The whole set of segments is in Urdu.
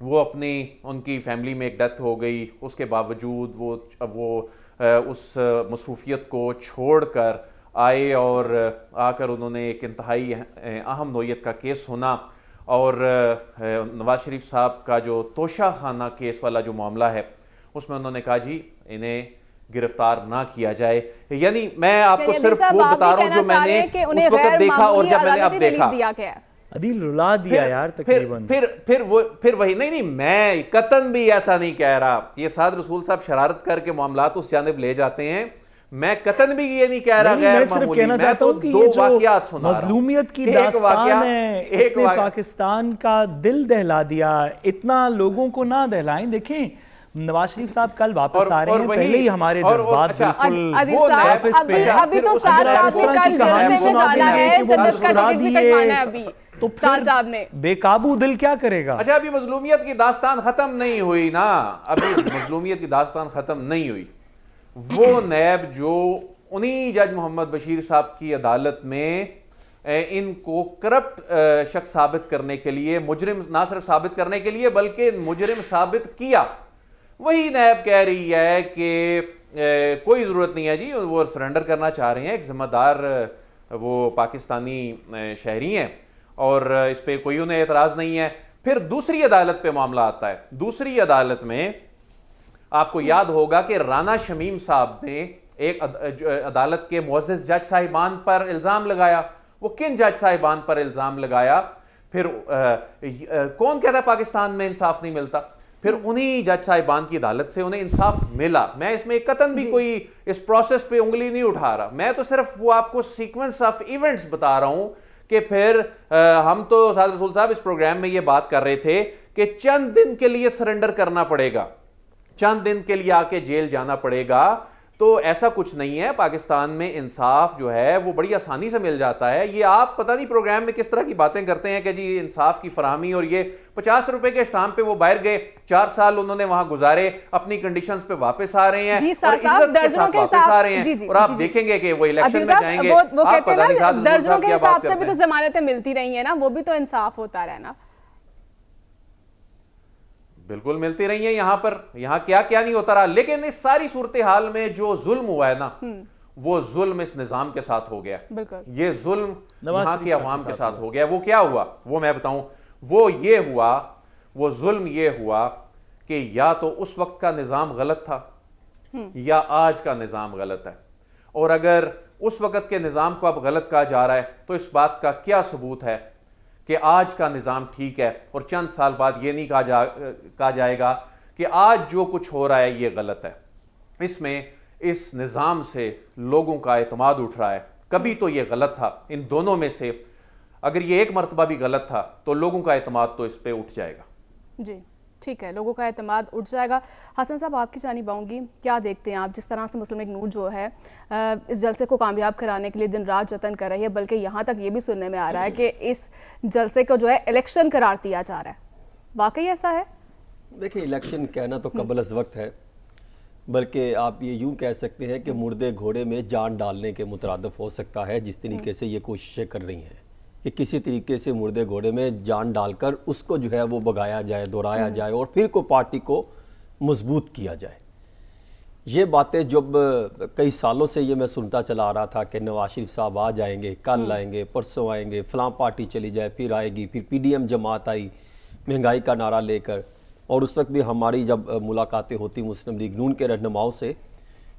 وہ اپنی ان کی فیملی میں ایک ڈیتھ ہو گئی، اس کے باوجود وہ اس مصروفیت کو چھوڑ کر آئے اور آ کر انہوں نے ایک انتہائی اہم نوعیت کا کیس سنا، اور نواز شریف صاحب کا جو توشہ خانہ کیس والا جو معاملہ ہے اس میں انہوں نے کہا جی انہیں گرفتار نہ کیا جائے. یعنی میں آپ کو صرف وہ بتا رہا ہوں جو میں نے اس وقت دیکھا اور جب میں نے اب دیکھا. عدیل رلا دیا یار تقریباً. پھر وہی نہیں میں قطن بھی ایسا نہیں کہہ رہا. یہ سعد رسول صاحب شرارت کر کے معاملات اس جانب لے جاتے ہیں. میں قطن بھی یہ نہیں کہہ رہا غیر معمولی. میں تو دو واقعات سنا رہا ہوں. مظلومیت کی داستان ہے, اس نے پاکستان کا دل دہلا دیا. اتنا لوگوں کو نہ دہلائیں. دیکھیں نواز شریف صاحب کل واپس آ رہے ہیں, پہلے ہی ہمارے جذبات بالکل ابھی تو سعد صاحب نے کل جلسے میں جانا ہے, جنت کا ٹکٹ بھی کٹوانا ہے ابھی تو پھر بے قابو دل کیا کرے گا. اچھا ابھی مظلومیت کی داستان ختم نہیں ہوئی نا, ابھی مظلومیت کی داستان ختم نہیں ہوئی. وہ نیب جو انہی جج محمد بشیر صاحب کی عدالت میں ان کو کرپٹ شخص ثابت کرنے کے لیے, مجرم نہ صرف ثابت کرنے کے لیے بلکہ مجرم ثابت کیا, وہی نیب کہہ رہی ہے کہ کوئی ضرورت نہیں ہے جی, وہ سرنڈر کرنا چاہ رہے ہیں, ایک ذمہ دار وہ پاکستانی شہری ہیں اور اس پہ کوئی انہیں اعتراض نہیں ہے. پھر دوسری عدالت پہ معاملہ آتا ہے. دوسری عدالت میں آپ کو یاد ہوگا کہ رانا شمیم صاحب نے ایک عدالت کے معزز جج صاحبان پر الزام لگایا. وہ کن جج صاحبان پر الزام لگایا؟ پھر کون کہتا ہے پاکستان میں انصاف نہیں ملتا؟ پھر انہی جج صاحبان کی عدالت سے انہیں انصاف ملا. میں اس میں قطن بھی کوئی اس پروسیس پہ انگلی نہیں اٹھا رہا, میں تو صرف وہ آپ کو سیکوینس آف ایونٹس بتا رہا ہوں کہ پھر ہم تو سعد رسول صاحب اس پروگرام میں یہ بات کر رہے تھے کہ چند دن کے لیے سرنڈر کرنا پڑے گا, چند دن کے لیے آ کے جیل جانا پڑے گا. تو ایسا کچھ نہیں ہے, پاکستان میں انصاف جو ہے وہ بڑی آسانی سے مل جاتا ہے. یہ آپ پتہ نہیں پروگرام میں کس طرح کی باتیں کرتے ہیں کہ جی انصاف کی فراہمی, اور یہ 50 روپے کے اسٹامپ پہ وہ باہر گئے, 4 سال انہوں نے وہاں گزارے, اپنی کنڈیشنز پہ واپس آ رہے ہیں اور عزت کے ساتھ واپس آ رہے ہیں. اور آپ دیکھیں گے کہ وہ الیکشن میں جائیں گے, وہ کہتے ہیں نا درجنوں کے حساب سے بھی تو ضمانتیں ملتی رہی ہیں نا, وہ بھی تو انصاف ہوتا رہا نا. بالکل ملتی رہی ہیں یہاں پر, یہاں کیا کیا نہیں ہوتا رہا. لیکن اس ساری صورتحال میں جو ظلم ہوا ہے نا, وہ ظلم اس نظام کے ساتھ ہو گیا. یہ ظلم یہاں کی عوام کے ساتھ ہو گیا. وہ کیا ہوا وہ میں بتاؤں. وہ یہ ہوا, وہ ظلم یہ ہوا کہ یا تو اس وقت کا نظام غلط تھا یا آج کا نظام غلط ہے. اور اگر اس وقت کے نظام کو اب غلط کہا جا رہا ہے تو اس بات کا کیا ثبوت ہے کہ آج کا نظام ٹھیک ہے اور چند سال بعد یہ نہیں کہا جائے گا کہ آج جو کچھ ہو رہا ہے یہ غلط ہے. اس میں اس نظام سے لوگوں کا اعتماد اٹھ رہا ہے. کبھی تو یہ غلط تھا, ان دونوں میں سے اگر یہ ایک مرتبہ بھی غلط تھا تو لوگوں کا اعتماد تو اس پہ اٹھ جائے گا. جی ٹھیک ہے, لوگوں کا اعتماد اٹھ جائے گا. حسن صاحب آپ کی جانب آؤں گی, کیا دیکھتے ہیں آپ جس طرح سے مسلم لیگ نون جو ہے اس جلسے کو کامیاب کرانے کے لیے دن رات جتن کر رہی ہے, بلکہ یہاں تک یہ بھی سننے میں آ رہا ہے کہ اس جلسے کو جو ہے الیکشن قرار دیا جا رہا ہے, واقعی ایسا ہے؟ دیکھیں الیکشن کہنا تو قبل از وقت ہے, بلکہ آپ یہ یوں کہہ سکتے ہیں کہ مردے گھوڑے میں جان ڈالنے کے مترادف ہو سکتا ہے, جس طریقے سے یہ کوششیں کر رہی ہیں کہ کسی طریقے سے مردے گھوڑے میں جان ڈال کر اس کو جو ہے وہ بگایا جائے, دہرایا جائے اور پھر کو پارٹی کو مضبوط کیا جائے. یہ باتیں جب کئی سالوں سے یہ میں سنتا چلا آ رہا تھا کہ نواز شریف صاحب آ جائیں گے, کل آئیں گے, پرسوں آئیں گے, فلاں پارٹی چلی جائے پھر آئے گی, پھر پی ڈی ایم جماعت آئی مہنگائی کا نعرہ لے کر, اور اس وقت بھی ہماری جب ملاقاتیں ہوتی مسلم لیگ نون کے رہنماؤں سے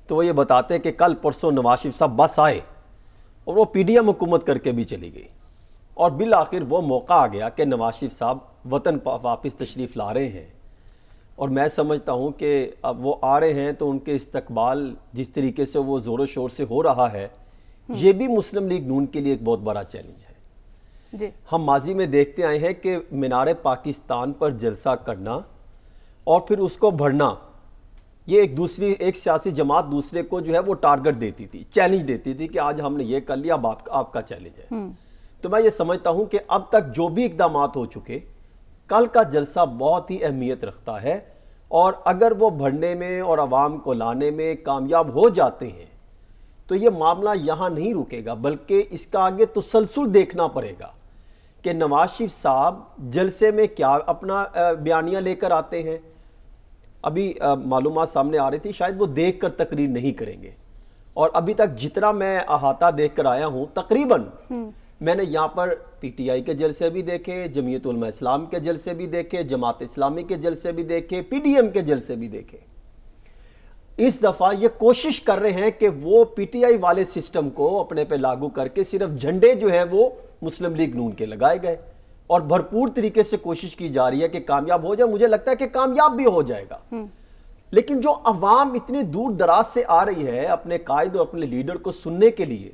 تو وہ یہ بتاتے کہ کل پرسوں نواز شریف صاحب بس آئے اور وہ پی ڈی ایم حکومت کر کے بھی چلی گئی, اور بالآخر وہ موقع آ گیا کہ نواز شریف صاحب وطن واپس تشریف لا رہے ہیں. اور میں سمجھتا ہوں کہ اب وہ آ رہے ہیں تو ان کے استقبال جس طریقے سے وہ زور و شور سے ہو رہا ہے, یہ بھی مسلم لیگ نون کے لیے ایک بہت بڑا چیلنج ہے. ہم ماضی میں دیکھتے آئے ہیں کہ مینار پاکستان پر جلسہ کرنا اور پھر اس کو بھرنا, یہ ایک سیاسی جماعت دوسرے کو جو ہے وہ ٹارگٹ دیتی تھی, چیلنج دیتی تھی کہ آج ہم نے یہ کر لیا, اب آپ کا چیلنج ہے. تو میں یہ سمجھتا ہوں کہ اب تک جو بھی اقدامات ہو چکے, کل کا جلسہ بہت ہی اہمیت رکھتا ہے, اور اگر وہ بھرنے میں اور عوام کو لانے میں کامیاب ہو جاتے ہیں تو یہ معاملہ یہاں نہیں رکے گا, بلکہ اس کا آگے تسلسل دیکھنا پڑے گا کہ نواز شریف صاحب جلسے میں کیا اپنا بیانیہ لے کر آتے ہیں. ابھی معلومات سامنے آ رہی تھی، شاید وہ دیکھ کر تقریر نہیں کریں گے. اور ابھی تک جتنا میں احاطہ دیکھ کر آیا ہوں تقریباً میں نے یہاں پر پی ٹی آئی کے جلسے بھی دیکھے، جمعیت علماء اسلام کے جلسے بھی دیکھے، جماعت اسلامی کے جلسے بھی دیکھے، پی ڈی ایم کے جلسے بھی دیکھے. اس دفعہ یہ کوشش کر رہے ہیں کہ وہ پی ٹی آئی والے سسٹم کو اپنے پہ لاگو کر کے صرف جھنڈے جو ہیں وہ مسلم لیگ نون کے لگائے گئے، اور بھرپور طریقے سے کوشش کی جا رہی ہے کہ کامیاب ہو جائے. مجھے لگتا ہے کہ کامیاب بھی ہو جائے گا. لیکن جو عوام اتنی دور دراز سے آ رہی ہے اپنے قائد اور اپنے لیڈر کو سننے کے لیے،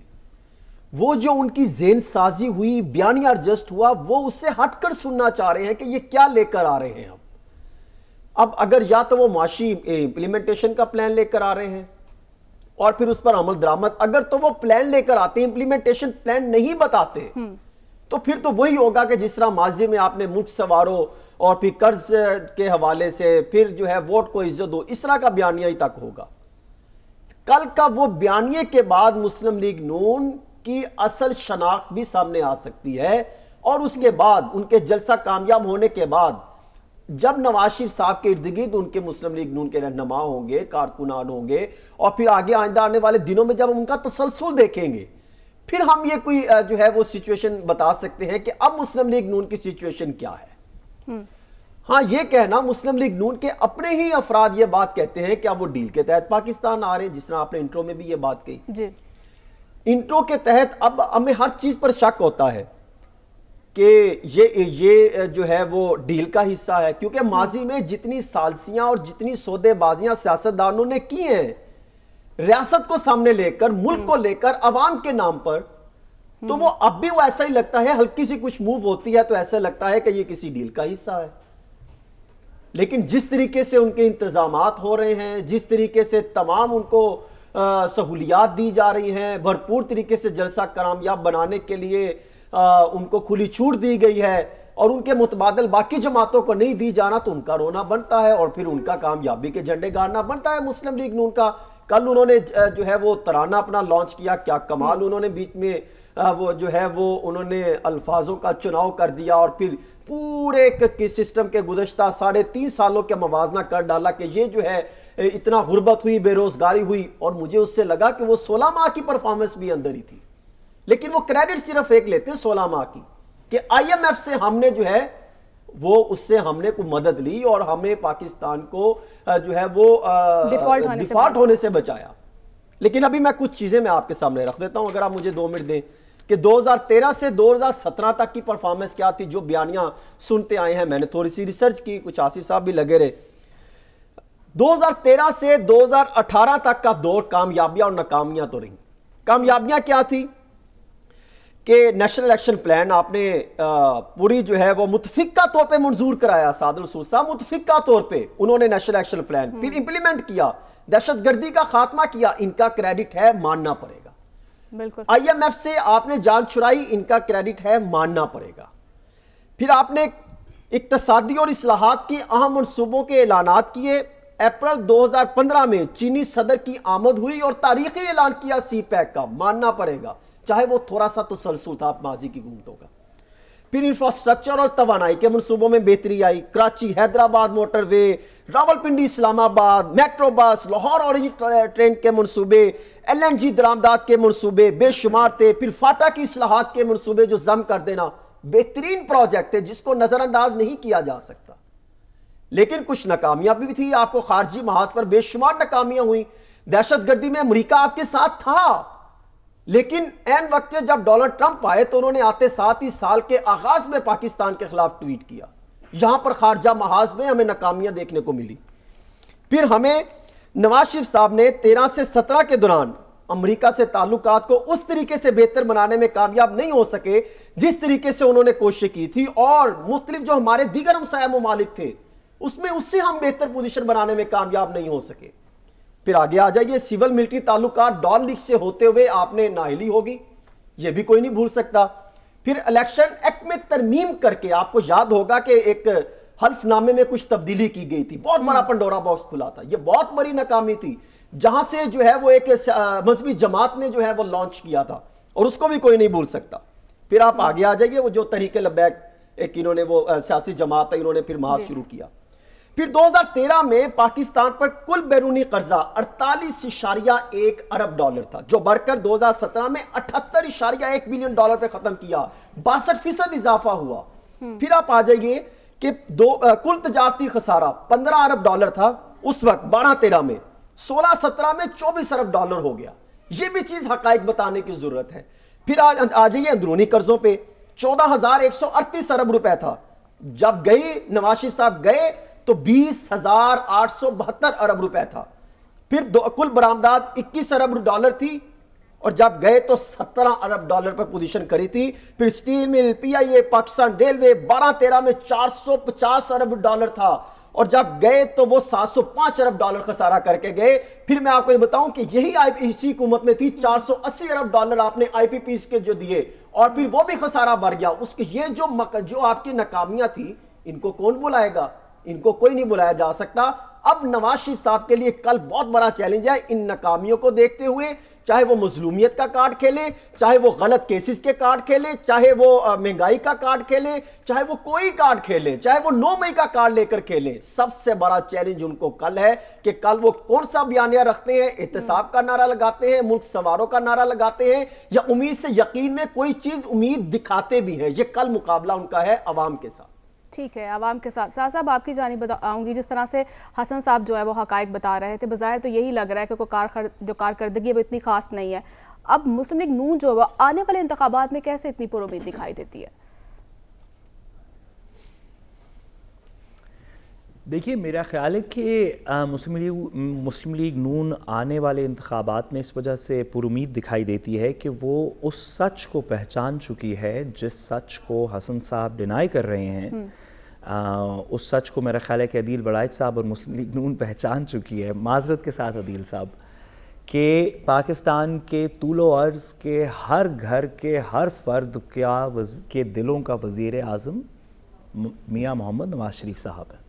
وہ جو ان کی ذہن سازی ہوئی، بیانیہ ایڈجسٹ ہوا، وہ اس سے ہٹ کر سننا چاہ رہے ہیں کہ یہ کیا لے کر آ رہے ہیں. اب اگر یا تو وہ معاشی امپلیمنٹیشن کا پلان لے کر آ رہے ہیں اور پھر اس پر عمل درآمد، اگر تو وہ پلان لے کر آتے ہیں، امپلیمنٹیشن پلان نہیں بتاتے، تو پھر تو وہی ہوگا کہ جس طرح ماضی میں آپ نے ملک سنوارو اور پھر قرض کے حوالے سے پھر جو ہے ووٹ کو عزت دو، اس طرح کا بیانیہ ہی تک ہوگا. کل کا وہ بیانیے کے بعد مسلم لیگ نون کی اصل شناخت بھی سامنے آ سکتی ہے، اور اس کے بعد ان کے جلسہ کامیاب ہونے کے بعد جب نواز شریف صاحب کے ارد گرد ان کے مسلم لیگ نون کے رہنما ہوں گے، کارکنان ہوں گے، اور پھر آگے آئندہ آنے والے دنوں میں جب ہم ان کا تسلسل دیکھیں گے، پھر ہم یہ کوئی جو ہے وہ سچویشن بتا سکتے ہیں کہ اب مسلم لیگ نون کی سچویشن کیا ہے. ہاں یہ کہنا مسلم لیگ نون کے اپنے ہی افراد یہ بات کہتے ہیں کہ اب وہ ڈیل کے تحت پاکستان آ رہے ہیں، جس طرح آپ نے انٹرو میں بھی یہ بات کہی. جی انٹرو کے تحت اب ہمیں ہر چیز پر شک ہوتا ہے کہ یہ جو ہے وہ ڈیل کا حصہ ہے، کیونکہ ماضی میں جتنی سالسیاں اور جتنی سودے بازیاں سیاستدانوں نے کی ہیں ریاست کو سامنے لے کر، ملک کو لے کر، عوام کے نام پر، تو وہ اب بھی وہ ایسا ہی لگتا ہے، ہلکی سی کچھ موو ہوتی ہے تو ایسا لگتا ہے کہ یہ کسی ڈیل کا حصہ ہے. لیکن جس طریقے سے ان کے انتظامات ہو رہے ہیں، جس طریقے سے تمام ان کو سہولیات دی جا رہی ہیں، بھرپور طریقے سے جلسہ کامیاب بنانے کے لیے ان کو کھلی چھوٹ دی گئی ہے، اور ان کے متبادل باقی جماعتوں کو نہیں دی جانا، تو ان کا رونا بنتا ہے اور پھر ان کا کامیابی کے جھنڈے گاڑنا بنتا ہے مسلم لیگ نون کا. کل انہوں نے جو ہے وہ ترانہ اپنا لانچ کیا، کیا کمال انہوں نے بیچ میں وہ جو ہے وہ انہوں نے الفاظوں کا چناؤ کر دیا، اور پھر پورے سسٹم کے گزشتہ 3.5 سالوں کے موازنہ کر ڈالا کہ یہ جو ہے اتنا غربت ہوئی، بے روزگاری ہوئی، اور مجھے اس سے لگا کہ وہ 16 ماہ کی پرفارمنس بھی اندر ہی تھی. لیکن وہ کریڈٹ صرف ایک لیتے ہیں 16 ماہ کی، کہ آئی ایم ایف سے ہم نے جو ہے وہ اس سے ہم نے کوئی مدد لی اور ہمیں پاکستان کو جو ہے وہ ڈیفالٹ ہونے سے بچایا. لیکن ابھی میں کچھ چیزیں میں آپ کے سامنے رکھ دیتا ہوں، اگر آپ مجھے 2 منٹ دیں، کہ 2013 سے 2017 تک کی پرفارمنس کیا تھی. جو بیانیاں سنتے آئے ہیں، میں نے تھوڑی سی ریسرچ کی، کچھ آصف صاحب بھی لگے رہے. 2013 سے 2018 تک کا دور کامیابیاں اور ناکامیاں تو رہی. کامیابیاں کیا تھی کہ نیشنل ایکشن پلان آپ نے پوری جو ہے وہ متفقہ طور پہ منظور کرایا. سعد رسول صاحب متفقہ طور پہ انہوں نے نیشنل ایکشن پلان پھر امپلیمنٹ کیا، دہشت گردی کا خاتمہ کیا. ان کا کریڈٹ ہے، ماننا پڑے گا. بالکل. آئی ایم ایف سے آپ نے جان چھڑائی، ان کا کریڈٹ ہے، ماننا پڑے گا. پھر آپ نے اقتصادی اور اصلاحات کی اہم منصوبوں کے اعلانات کیے. اپریل 2015 میں چینی صدر کی آمد ہوئی اور تاریخی اعلان کیا سی پیک کا، ماننا پڑے گا، چاہے وہ تھوڑا سا تسلسل تھا ماضی کی حکومتوں کا. پھر انفراسٹرکچر اور توانائی کے منصوبوں میں بہتری آئی. کراچی حیدرآباد موٹر وے، راولپنڈی اسلام آباد metro bus, Lahore orange train کے منصوبے، LNG درآمدات کے منصوبے بے شمار تھے. پھر فاٹا کی اصلاحات کے منصوبے جو ضم کر دینا، بہترین پروجیکٹ تھے جس کو نظر انداز نہیں کیا جا سکتا. لیکن کچھ ناکامیاں بھی تھی، آپ کو خارجی محاذ پر بے شمار ناکامیاں ہوئی. دہشت گردی میں امریکہ آپ کے ساتھ تھا، لیکن این وقت جب ڈونلڈ ٹرمپ آئے تو انہوں نے آتے ساتھ ہی سال کے آغاز میں پاکستان کے خلاف ٹویٹ کیا. یہاں پر خارجہ محاذ میں ہمیں ناکامیاں دیکھنے کو ملی. پھر ہمیں نواز شریف صاحب نے 13 سے 17 کے دوران امریکہ سے تعلقات کو اس طریقے سے بہتر بنانے میں کامیاب نہیں ہو سکے جس طریقے سے انہوں نے کوشش کی تھی، اور مختلف جو ہمارے دیگر ہمسایہ ممالک تھے اس سے ہم بہتر پوزیشن بنانے میں کامیاب نہیں ہو سکے. پھر آگے آ جائیے، سول ملٹری تعلقات ڈان لیگ سے ہوتے ہوئے آپ نے نااہلی ہوگی، یہ بھی کوئی نہیں بھول سکتا. پھر الیکشن ایکٹ میں ترمیم کر کے آپ کو یاد ہوگا کہ ایک حلف نامے میں کچھ تبدیلی کی گئی تھی، بہت بڑا پنڈورا باکس کھلا تھا. یہ بہت بڑی ناکامی تھی، جہاں سے جو ہے وہ ایک مذہبی جماعت نے جو ہے وہ لانچ کیا تھا، اور اس کو بھی کوئی نہیں بھول سکتا. پھر آپ آگے آ جائیے وہ جو تحریک لبیک ایک انہوں نے وہ سیاسی جماعت ہے انہوں نے پھر مہار شروع کیا. پھر 2013 میں پاکستان پر کل بیرونی قرضہ 48.1 ارب ڈالر تھا جو بڑھ کر 2017 میں 78.1 بلین ڈالر پہ ختم کیا. 62% اضافہ ہوا. پھر آپ آ جائیے کہ کل تجارتی خسارہ 15 ارب ڈالر تھا اس وقت 12-13 میں، 16-17 میں 24 ارب ڈالر ہو گیا. یہ بھی چیز حقائق بتانے کی ضرورت ہے. پھر آ جائیے اندرونی قرضوں پہ 14,138 ارب روپے تھا. جب نواز شریف صاحب گئے تو 20,872 ارب روپے تھا. پھر کل برآمدات 21 ارب ڈالر تھی اور جب گئے تو 17 ارب ڈالر پر پوزیشن کری تھی. پھر سٹیل مل، پی آئی اے، پاکستان ریلوے 12-13 میں 450 ارب ڈالر تھا اور جب گئے تو وہ 705 ارب ڈالر خسارہ کر کے گئے. پھر میں آپ کو یہ بتاؤں کہ یہی اسی حکومت میں تھی 480 ارب ڈالر آپ نے آئی پی پیز کے جو دیے اور پھر وہ بھی خسارہ بڑھ گیا. اس کے یہ جو آپ کی ناکامیاں تھی ان کو کون بلائے گا؟ ان کو کوئی نہیں بلایا جا سکتا. اب نواز شریف صاحب کے لیے کل بہت بڑا چیلنج ہے ان ناکامیوں کو دیکھتے ہوئے، چاہے وہ مظلومیت کا کارڈ کھیلے، چاہے وہ غلط کیسز کے کارڈ کھیلے، چاہے وہ مہنگائی کا کارڈ کھیلے، چاہے وہ کوئی کارڈ کھیلے، چاہے وہ 9 مئی کا کارڈ لے کر کھیلے. سب سے بڑا چیلنج ان کو کل ہے کہ کل وہ کون سا بیانیہ رکھتے ہیں، احتساب کا نعرہ لگاتے ہیں، ملک سنوارو کا نعرہ لگاتے ہیں، یا امید سے یقین میں کوئی چیز امید دکھاتے بھی ہیں. یہ کل مقابلہ ان کا ہے عوام کے ساتھ. ٹھیک ہے، عوام کے ساتھ. ساز صاحب آپ کی جانب آؤں گی. جس طرح سے حسن صاحب جو ہے وہ حقائق بتا رہے تھے، بظاہر تو یہی لگ رہا ہے کہ جو کارکردگی ہے وہ اتنی خاص نہیں ہے. اب مسلم لیگ نون جو ہے آنے والے انتخابات میں کیسے اتنی پر امید دکھائی دیتی ہے؟ دیکھیے میرا خیال ہے کہ مسلم لیگ نون آنے والے انتخابات میں اس وجہ سے پر امید دکھائی دیتی ہے کہ وہ اس سچ کو پہچان چکی ہے جس سچ کو حسن صاحب ڈینائی کر رہے ہیں. اس سچ کو میرا خیال ہے کہ عدیل وڑائچ صاحب اور مسلم لیگ نون پہچان چکی ہے، معذرت کے ساتھ عدیل صاحب، کہ پاکستان کے طول و عرض کے ہر گھر کے ہر فرد کے دلوں کا وزیر اعظم میاں محمد نواز شریف صاحب ہیں.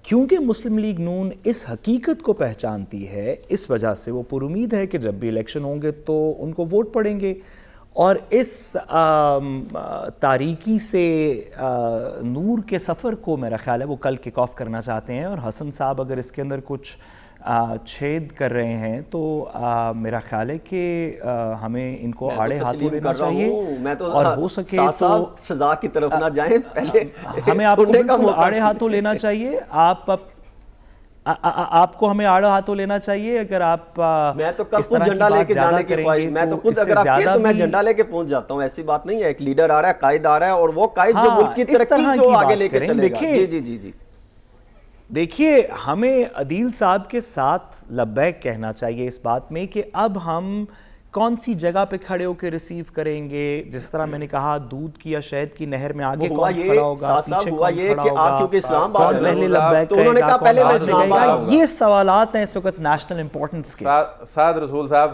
کیونکہ مسلم لیگ نون اس حقیقت کو پہچانتی ہے، اس وجہ سے وہ پر امید ہے کہ جب بھی الیکشن ہوں گے تو ان کو ووٹ پڑیں گے. اور اس تاریکی سے نور کے سفر کو میرا خیال ہے وہ کل کک آف کرنا چاہتے ہیں. اور حسن صاحب اگر اس کے اندر کچھ چھید کر رہے ہیں تو میرا خیال ہے کہ ہمیں ان کو آڑے ہاتھوں لینا چاہیے اور ہو سکے تو سزا کی طرف نہ جائیں. پہلے ہمیں آپ کو آڑے ہاتھوں لینا چاہیے. آپ کو ہمیں آڑے ہاتھوں لینا چاہیے. اگر آپ میں تو کل خود جھنڈا لے کے جانے کے خواہش، میں تو خود اگر آپ کہیں تو میں جھنڈا لے کے پہنچ جاتا ہوں. ایسی بات نہیں ہے، ایک لیڈر آ رہا ہے، قائد آ رہا ہے اور وہ قائد جو ملک کی ترقی جو آگے لے کے چلے گا. جی دیکھیے ہمیں عدیل صاحب کے ساتھ لبیک کہنا چاہیے اس بات میں کہ اب ہم کون سی جگہ پہ کھڑے ہو کے ریسیو کریں گے. جس طرح میں نے کہا دودھ کی یا شہد کی نہر میں آگے کون کھڑا ہوگا، پیچھے کون کھڑا ہوگا، کون پہلے لبیک کہے گا، کون بعد میں کہے گا. یہ سوالات ہیں اس وقت نیشنل امپورٹنس کے. سعد رسول صاحب،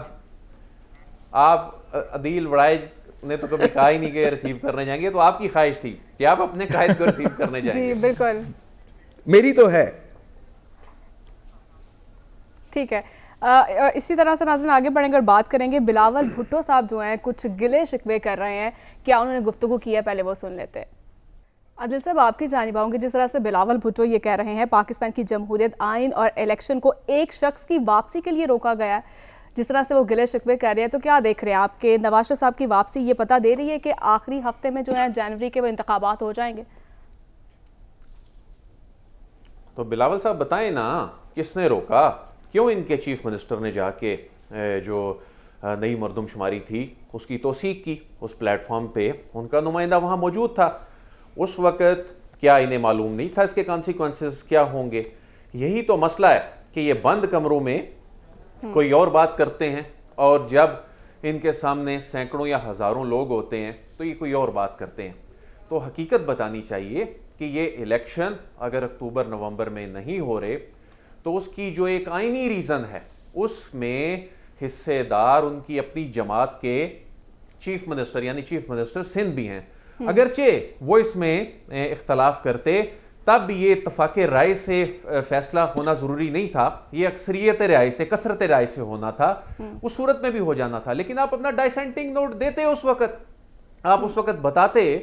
آپ عدیل وڑائچ نے تو کبھی کہا ہی نہیں کہ ریسیو کرنے جائیں گے، تو آپ کی خواہش تھی کہ آپ اپنے قائد کو ریسیو کرنے جائیں گے. جی بالکل، میری تو ہے. ٹھیک ہے. اسی طرح سے ناظرین آگے بڑھیں گے اور بات کریں گے. بلاول بھٹو صاحب جو ہیں کچھ گلے شکوے کر رہے ہیں، کیا انہوں نے گفتگو کی ہے، پہلے وہ سن لیتے ہیں. عادل صاحب آپ کی جانب آؤں گی. جس طرح سے بلاول بھٹو یہ کہہ رہے ہیں پاکستان کی جمہوریت، آئین اور الیکشن کو ایک شخص کی واپسی کے لیے روکا گیا ہے، جس طرح سے وہ گلے شکوے کر رہے ہیں، تو کیا دیکھ رہے ہیں آپ کے نواز شریف صاحب کی واپسی یہ پتہ دے رہی ہے کہ آخری ہفتے میں جو ہے جنوری کے وہ انتخابات ہو جائیں گے؟ تو بلاول صاحب بتائیں نا کس نے روکا؟ کیوں ان کے چیف منسٹر نے جا کے جو نئی مردم شماری تھی اس کی توثیق کی؟ اس پلیٹ فارم پہ ان کا نمائندہ وہاں موجود تھا. اس وقت کیا انہیں معلوم نہیں تھا اس کے کانسیکوینسز کیا ہوں گے؟ یہی تو مسئلہ ہے کہ یہ بند کمروں میں کوئی اور بات کرتے ہیں اور جب ان کے سامنے سینکڑوں یا ہزاروں لوگ ہوتے ہیں تو یہ کوئی اور بات کرتے ہیں. تو حقیقت بتانی چاہیے کہ یہ الیکشن اگر اکتوبر نومبر میں نہیں ہو رہے تو اس کی جو ایک آئینی ریزن ہے اس میں حصے دار ان کی اپنی جماعت کے چیف منسٹر یعنی چیف منسٹر سندھ بھی ہیں. اگرچہ وہ اس میں اختلاف کرتے تب یہ اتفاق رائے سے فیصلہ ہونا ضروری نہیں تھا، یہ اکثریت رائے سے، کثرت رائے سے ہونا تھا. اس صورت میں بھی ہو جانا تھا، لیکن آپ اپنا ڈائسینٹنگ نوٹ دیتے اس وقت. آپ اس وقت بتاتے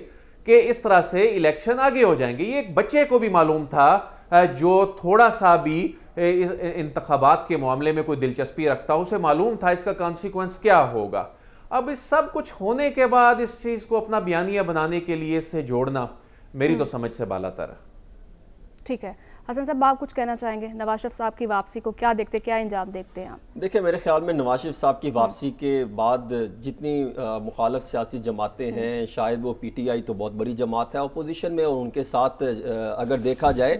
کہ اس طرح سے الیکشن آگے ہو جائیں گے. یہ ایک بچے کو بھی معلوم تھا جو تھوڑا سا بھی انتخابات کے معاملے میں کوئی دلچسپی رکھتا, اسے معلوم تھا اس کا کانسیکوینس کیا ہوگا. اب اس سب کچھ ہونے کے بعد اس چیز کو اپنا بیانیہ بنانے کے لیے اس سے جوڑنا میری تو سمجھ سے بالا تر ہے. ٹھیک ہے حسن صاحب, آپ کچھ کہنا چاہیں گے نواز شریف صاحب کی واپسی کو کیا دیکھتے, کیا انجام دیکھتے ہیں آپ؟ دیکھیں میرے خیال میں نواز شریف صاحب کی واپسی کے بعد جتنی مخالف سیاسی جماعتیں ہیں, شاید وہ پی ٹی آئی تو بہت بڑی جماعت ہے اپوزیشن میں, اور ان کے ساتھ اگر دیکھا جائے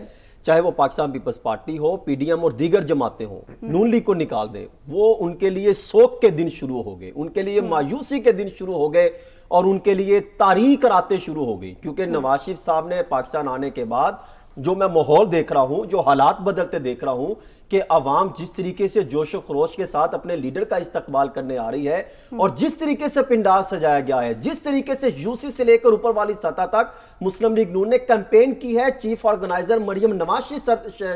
چاہے وہ پاکستان پیپلز پارٹی ہو, پی ڈی ایم اور دیگر جماعتیں ہوں, نون لیگ کو نکال دیں, وہ ان کے لیے سوگ کے دن شروع ہو گئے, ان کے لیے مایوسی کے دن شروع ہو گئے, اور ان کے لیے تاریخ راتیں شروع ہو گئی. کیونکہ نواز شریف صاحب نے پاکستان آنے کے بعد جو میں ماحول دیکھ رہا ہوں, جو حالات بدلتے دیکھ رہا ہوں کہ عوام جس طریقے سے جوش و خروش کے ساتھ اپنے لیڈر کا استقبال کرنے آ رہی ہے, اور جس طریقے سے پنڈال سجایا گیا ہے, جس طریقے سے یو سی سے لے کر اوپر والی سطح تک مسلم لیگ نون نے کیمپین کی ہے چیف آرگنائزر مریم نواز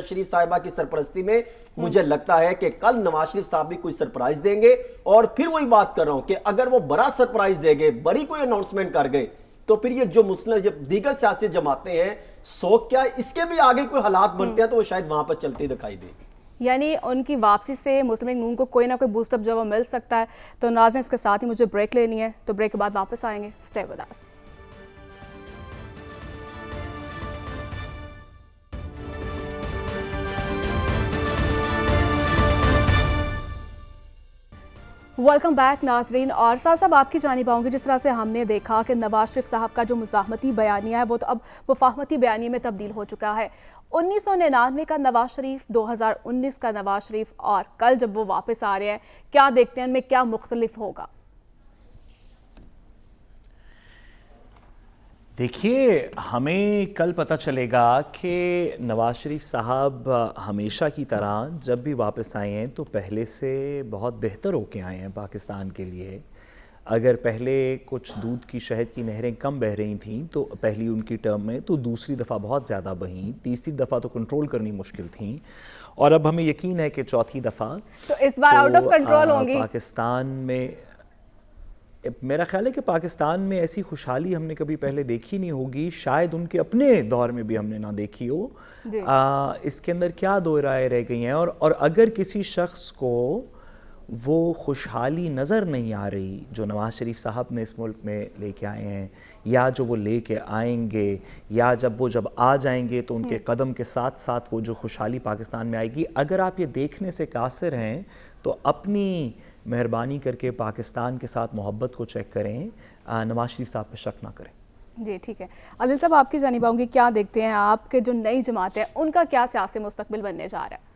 شریف صاحبہ کی سرپرستی میں, مجھے لگتا ہے کہ کل نواز شریف صاحب بھی کوئی سرپرائز دیں گے. اور پھر وہی بات کر رہا ہوں کہ اگر وہ بڑا سرپرائز دے گئے, بڑی کوئی اناؤنسمنٹ کر گئے, تو پھر یہ جو مسلم دیگر سیاسی جماعتیں ہیں, سو کیا اس کے بھی آگے کوئی حالات بنتے ہیں تو وہ شاید وہاں پر چلتے دکھائی دے گی. یعنی ان کی واپسی سے مسلم لیگ نون کو کوئی نہ کوئی بوسٹ اپ جو مل سکتا ہے. تو ناظرین اس کے ساتھ ہی مجھے بریک لینی ہے, تو بریک کے بعد واپس آئیں گے. Stay with us. Welcome back ناظرین. اور ساتھ صاحب آپ کی جانب آؤں گی, جس طرح سے ہم نے دیکھا کہ نواز شریف صاحب کا جو مزاحمتی بیانیہ ہے وہ تو اب مفاہمتی بیانیے میں تبدیل ہو چکا ہے. 1999 کا نواز شریف, 2019 کا نواز شریف, اور کل جب وہ واپس آ رہے ہیں, کیا دیکھتے ہیں ان میں کیا مختلف ہوگا؟ دیکھیے, ہمیں کل پتہ چلے گا کہ نواز شریف صاحب ہمیشہ کی طرح جب بھی واپس آئے ہیں تو پہلے سے بہت بہتر ہو کے آئے ہیں پاکستان کے لیے. اگر پہلے کچھ دودھ کی شہد کی نہریں کم بہہ رہی تھیں تو پہلی ان کی ٹرم میں, تو دوسری دفعہ بہت زیادہ بہیں, تیسری دفعہ تو کنٹرول کرنی مشکل تھیں, اور اب ہمیں یقین ہے کہ چوتھی دفعہ تو اس بار آؤٹ آف کنٹرول ہوں گی پاکستان میں. میرا خیال ہے کہ پاکستان میں ایسی خوشحالی ہم نے کبھی پہلے دیکھی نہیں ہوگی, شاید ان کے اپنے دور میں بھی ہم نے نہ دیکھی ہو. اس کے اندر کیا دو رائے رہ گئی ہیں, اور اگر کسی شخص کو وہ خوشحالی نظر نہیں آ رہی جو نواز شریف صاحب نے اس ملک میں لے کے آئے ہیں, یا جو وہ لے کے آئیں گے, یا جب آ جائیں گے تو ان کے قدم کے ساتھ ساتھ وہ جو خوشحالی پاکستان میں آئے گی, اگر آپ یہ دیکھنے سے قاصر ہیں تو اپنی مہربانی کر کے پاکستان کے ساتھ محبت کو چیک کریں, نواز شریف صاحب پہ شک نہ کریں. جی ٹھیک ہے. عادل صاحب آپ کی جانب آؤں گی, کیا دیکھتے ہیں آپ کے جو نئی جماعت ہے ان کا کیا سیاسی مستقبل بننے جا رہا ہے؟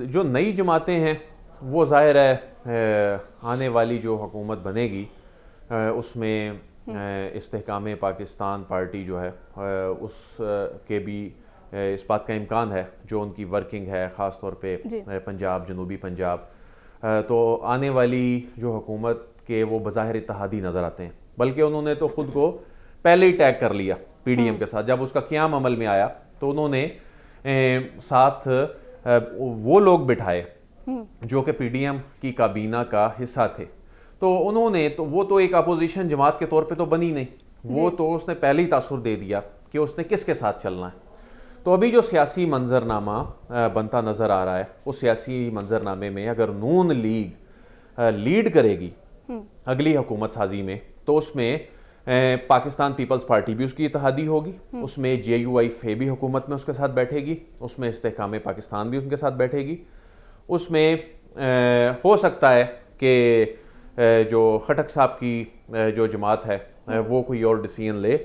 جو نئی جماعتیں ہیں وہ ظاہر ہے آنے والی جو حکومت بنے گی اس میں استحکام پاکستان پارٹی جو ہے اس کے بھی اس بات کا امکان ہے, جو ان کی ورکنگ ہے خاص طور پہ پنجاب, جنوبی پنجاب, تو آنے والی جو حکومت کے وہ بظاہر اتحادی نظر آتے ہیں, بلکہ انہوں نے تو خود کو پہلے ہی ٹیگ کر لیا پی ڈی ایم کے ساتھ. جب اس کا قیام عمل میں آیا تو انہوں نے ساتھ وہ لوگ بٹھائے جو کہ پی ڈی ایم کی کابینہ کا حصہ تھے, تو انہوں نے وہ تو ایک اپوزیشن جماعت کے طور پہ تو بنی نہیں, وہ تو اس نے پہلے ہی تاثر دے دیا کہ اس نے کس کے ساتھ چلنا ہے. تو ابھی جو سیاسی منظرنامہ بنتا نظر آ رہا ہے, اس سیاسی منظرنامے میں اگر نون لیگ لیڈ کرے گی اگلی حکومت سازی میں, تو اس میں پاکستان پیپلز پارٹی بھی اس کی اتحادی ہوگی, اس میں جے یو آئی فے بھی حکومت میں اس کے ساتھ بیٹھے گی, اس میں استحکام پاکستان بھی ان کے ساتھ بیٹھے گی, اس میں ہو سکتا ہے کہ جو خٹک صاحب کی جو جماعت ہے وہ کوئی اور ڈیسیژن لے.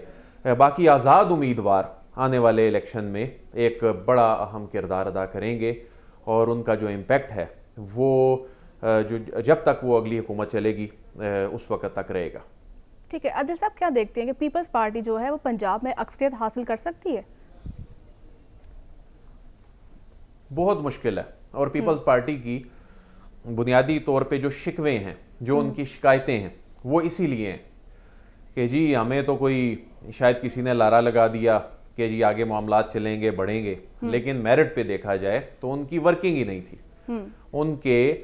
باقی آزاد امیدوار آنے والے الیکشن میں ایک بڑا اہم کردار ادا کریں گے, اور ان کا جو امپیکٹ ہے وہ جب تک وہ اگلی حکومت چلے گی اس وقت تک رہے گا. ٹھیک ہے. عادل صاحب کیا دیکھتے ہیں کہ پیپلز پارٹی جو ہے وہ پنجاب میں اکثریت حاصل کر سکتی ہے؟ بہت مشکل ہے, اور پیپلز پارٹی کی بنیادی طور پہ جو شکوے ہیں, جو ان کی شکایتیں ہیں, وہ اسی لیے ہیں کہ جی ہمیں تو کوئی شاید کسی نے لارا لگا دیا کہ جی آگے معاملات چلیں گے, بڑھیں گے, لیکن میرٹ پہ دیکھا جائے تو ان کی ورکنگ ہی نہیں تھی. ان کے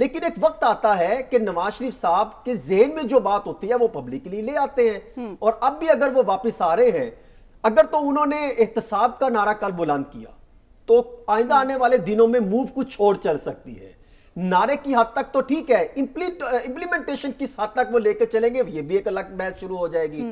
لیکن ایک وقت آتا ہے کہ نواز شریف صاحب کے ذہن میں جو بات ہوتی ہے وہ پبلکلی لے آتے ہیں، اور اب بھی اگر وہ واپس آ رہے ہیں، اگر تو انہوں نے احتساب کا نعرہ کل بلند کیا تو آئندہ آنے والے دنوں میں موو کچھ چھوڑ چل سکتی ہے. نعرے کی حد تک تو ٹھیک ہے، امپلیمنٹیشن کس حد تک وہ لے کے چلیں گے یہ بھی ایک الگ بحث شروع ہو جائے گی.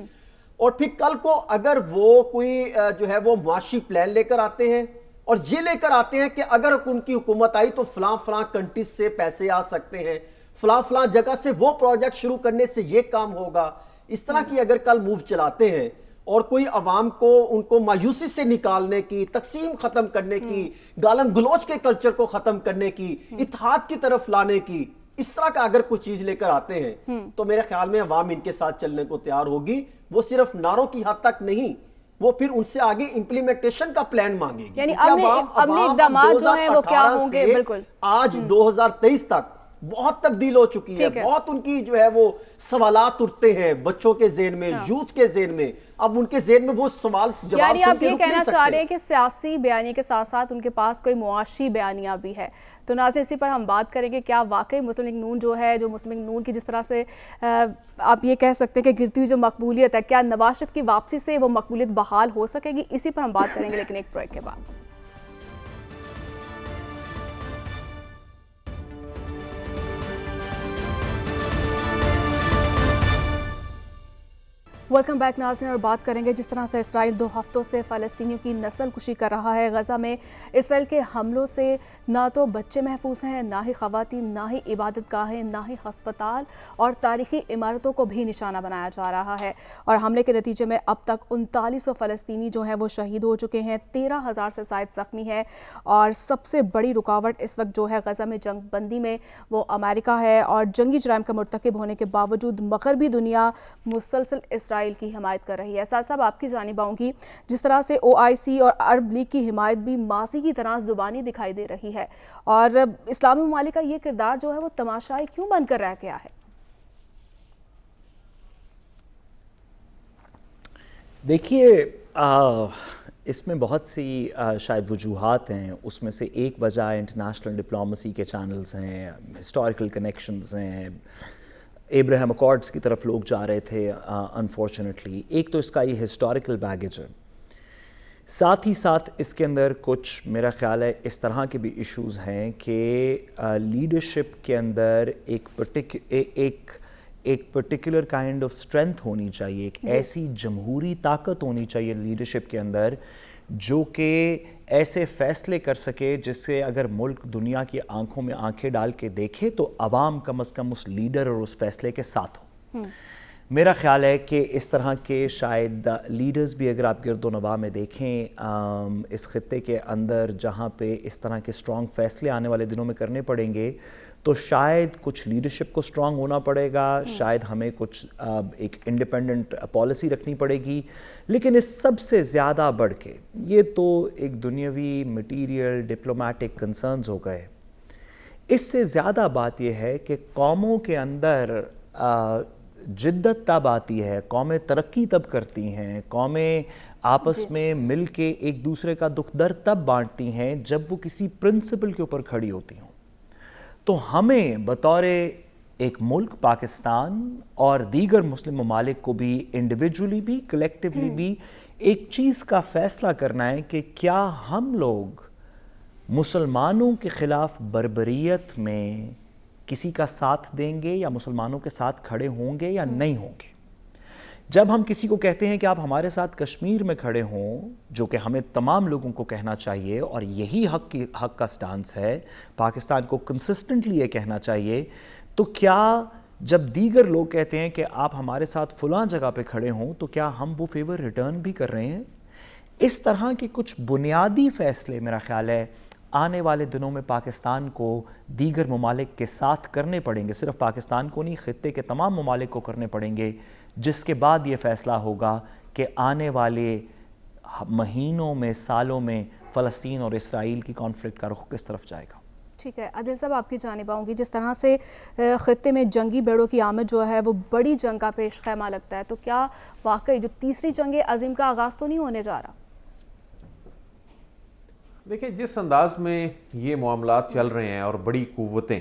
اور پھر کل کو اگر وہ کوئی جو ہے وہ معاشی پلان لے کر آتے ہیں اور یہ لے کر آتے ہیں کہ اگر ان کی حکومت آئی تو فلاں فلاں کنٹریز سے پیسے آ سکتے ہیں، فلاں فلاں جگہ سے وہ پروجیکٹ شروع کرنے سے یہ کام ہوگا، اس طرح کی اگر کل موو چلاتے ہیں اور کوئی عوام کو ان کو مایوسی سے نکالنے کی، تقسیم ختم کرنے کی، گالم گلوچ کے کلچر کو ختم کرنے کی، اتحاد کی طرف لانے کی، اس طرح کا اگر کوئی چیز لے کر آتے ہیں تو میرے خیال میں عوام ان کے ساتھ چلنے کو تیار ہوگی. وہ صرف نعروں کی حد تک نہیں، وہ پھر ان سے آگے امپلیمنٹیشن کا پلان مانگے گی. یعنی اپنے اقدامات جو ہیں وہ کیا ہوں گے. بالکل آج 2023 تک بہت تبدیل ہو چکی ہے، بہت ان کی جو ہے وہ سوالات اٹھتے ہیں بچوں کے ذہن میں، یوتھ کے ذہن میں. اب ان کے ذہن میں وہ سوال جواب یعنی سن آپ کے یہ رک نہیں کہنا سکتے. چاہ رہے ہیں کہ سیاسی بیانیے کے ساتھ ساتھ ان کے پاس کوئی معاشی بیانیہ بھی ہے. تو ناظرین اسی پر ہم بات کریں گے، کیا واقعی مسلم لیگ نون جو ہے، جو مسلم لیگ نون کی جس طرح سے آپ یہ کہہ سکتے ہیں کہ گرتی ہوئی جو مقبولیت ہے، کیا نواز شریف کی واپسی سے وہ مقبولیت بحال ہو سکے گی؟ اسی پر ہم بات کریں گے لیکن ایک بریک کے بعد. ویلکم بیک ناظرین، اور بات کریں گے جس طرح سے اسرائیل 2 ہفتوں سے فلسطینیوں کی نسل کشی کر رہا ہے. غزہ میں اسرائیل کے حملوں سے نہ تو بچے محفوظ ہیں، نہ ہی خواتین، نہ ہی عبادت گاہیں، نہ ہی ہسپتال اور تاریخی عمارتوں کو بھی نشانہ بنایا جا رہا ہے. اور حملے کے نتیجے میں اب تک 3900 فلسطینی جو ہیں وہ شہید ہو چکے ہیں، 13,000 سے زائد زخمی ہے. اور سب سے بڑی رکاوٹ اس وقت جو ہے غزہ میں جنگ بندی میں وہ امریکہ ہے، اور جنگی جرائم کا مرتکب ہونے کے باوجود مغربی دنیا مسلسل اسرائیل کی حمایت کر رہی ہے. ساتھ صاحب آپ کی جانب آؤں گی، جس طرح سے OIC اور عرب لیگ کی حمایت بھی ماضی کی طرح زبانی دکھائی دے رہی ہے، اور اسلامی ممالک کا یہ کردار جو ہے وہ تماشائی کیوں بن کر رہ گیا ہے؟ دیکھیے، اس میں بہت سی شاید وجوہات ہیں. اس میں سے ایک وجہ انٹرنیشنل ڈپلومیسی کے چینلز ہیں، ہسٹوریکل کنیکشنز ہیں، ایبراہم اکارڈز کی طرف لوگ جا رہے تھے انفارچونیٹلی. ایک تو اس کا یہ ہسٹوریکل بیگیج ہے، ساتھ ہی ساتھ اس کے اندر کچھ میرا خیال ہے اس طرح کے بھی ایشوز ہیں کہ لیڈرشپ کے اندر ایک پرٹیکولر کائنڈ آف اسٹرینتھ ہونی چاہیے، ایک ایسی جمہوری طاقت ہونی چاہیے لیڈرشپ کے اندر جو کہ ایسے فیصلے کر سکے جس سے اگر ملک دنیا کی آنکھوں میں آنکھیں ڈال کے دیکھے تو عوام کم از کم اس لیڈر اور اس فیصلے کے ساتھ ہو. میرا خیال ہے کہ اس طرح کے شاید لیڈرز بھی اگر آپ گرد و نواح میں دیکھیں اس خطے کے اندر جہاں پہ اس طرح کے اسٹرانگ فیصلے آنے والے دنوں میں کرنے پڑیں گے تو شاید کچھ لیڈرشپ کو اسٹرانگ ہونا پڑے گا، شاید ہمیں کچھ ایک انڈیپینڈنٹ پالیسی رکھنی پڑے گی. لیکن اس سب سے زیادہ بڑھ کے یہ تو ایک دنیاوی مٹیریل ڈپلومیٹک کنسرنز ہو گئے. اس سے زیادہ بات یہ ہے کہ قوموں کے اندر جدت تب آتی ہے، قومیں ترقی تب کرتی ہیں، قومیں آپس میں مل کے ایک دوسرے کا دکھ درد تب بانٹتی ہیں جب وہ کسی پرنسپل کے اوپر کھڑی ہوتی ہوں. تو ہمیں بطور ایک ملک پاکستان اور دیگر مسلم ممالک کو بھی انڈیویجولی بھی کلیکٹیولی بھی ایک چیز کا فیصلہ کرنا ہے کہ کیا ہم لوگ مسلمانوں کے خلاف بربریت میں کسی کا ساتھ دیں گے یا مسلمانوں کے ساتھ کھڑے ہوں گے یا نہیں ہوں گے. جب ہم کسی کو کہتے ہیں کہ آپ ہمارے ساتھ کشمیر میں کھڑے ہوں، جو کہ ہمیں تمام لوگوں کو کہنا چاہیے اور یہی حق کا سٹانس ہے، پاکستان کو کنسسٹنٹلی یہ کہنا چاہیے، تو کیا جب دیگر لوگ کہتے ہیں کہ آپ ہمارے ساتھ فلاں جگہ پہ کھڑے ہوں تو کیا ہم وہ فیور ریٹرن بھی کر رہے ہیں؟ اس طرح کے کچھ بنیادی فیصلے میرا خیال ہے آنے والے دنوں میں پاکستان کو دیگر ممالک کے ساتھ کرنے پڑیں گے. صرف پاکستان کو نہیں، خطے کے تمام ممالک کو کرنے پڑیں گے، جس کے بعد یہ فیصلہ ہوگا کہ آنے والے مہینوں میں، سالوں میں فلسطین اور اسرائیل کی کانفلکٹ کا رخ کس طرف جائے گا. ٹھیک ہے عادل صاحب، آپ کی جانب آؤں گی. جس طرح سے خطے میں جنگی بیڑوں کی آمد جو ہے وہ بڑی جنگ کا پیش خیمہ لگتا ہے، تو کیا واقعی جو تیسری جنگ عظیم کا آغاز تو نہیں ہونے جا رہا؟ دیکھیں، جس انداز میں یہ معاملات چل رہے ہیں اور بڑی قوتیں